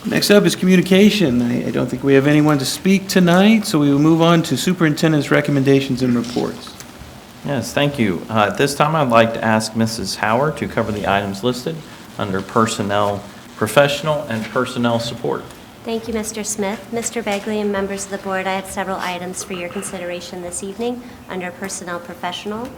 Next up is communication. I don't think we have anyone to speak tonight, so we will move on to superintendent's recommendations and reports. Yes, thank you. At this time, I'd like to ask Mrs. Howard to cover the items listed under Personnel Professional and Personnel Support. Thank you, Mr. Smith. Mr. Begley and members of the board, I have several items for your consideration this evening under Personnel Professional.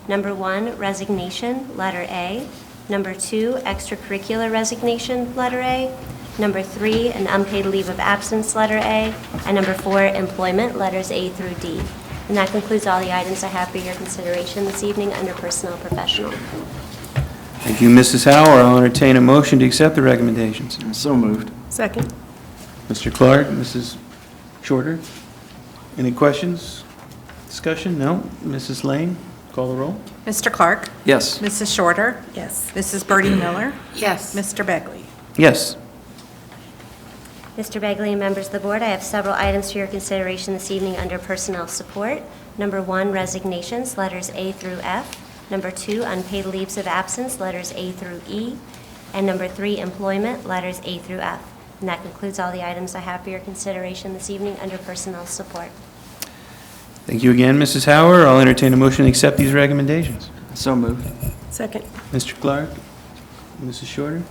Number 1, resignation, letter A. Number 2, extracurricular resignation, letter A. Number 3, an unpaid leave of absence, letter A. And number 4, employment, letters A through D. And that concludes all the items I have for your consideration this evening under Personnel Professional. Thank you, Mrs. Howard. I'll entertain a motion to accept the recommendations. So moved. Second. Mr. Clark, Mrs. Shorter, any questions, discussion? No? Mrs. Lane, call the roll. Mr. Clark? Yes. Mrs. Shorter? Yes. Mrs. Birdie Miller? Yes. Mr. Begley? Yes. Mr. Begley and members of the board, I have several items for your consideration this evening under Personnel Support. Number 1, resignations, letters A through F. Number 2, unpaid leaves of absence, letters A through E. And number 3, employment, letters A through F. And that concludes all the items I have for your consideration this evening under Personnel Support. Thank you again, Mrs. Howard. I'll entertain a motion to accept these recommendations. So moved. Second. Mr. Clark, Mrs. Shorter,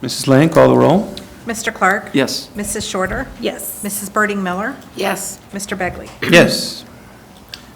Mrs. Lane, call the roll. Mr. Clark? Yes. Mrs. Shorter? Yes. Mrs. Birdie Miller? Yes. Mr. Begley? Yes.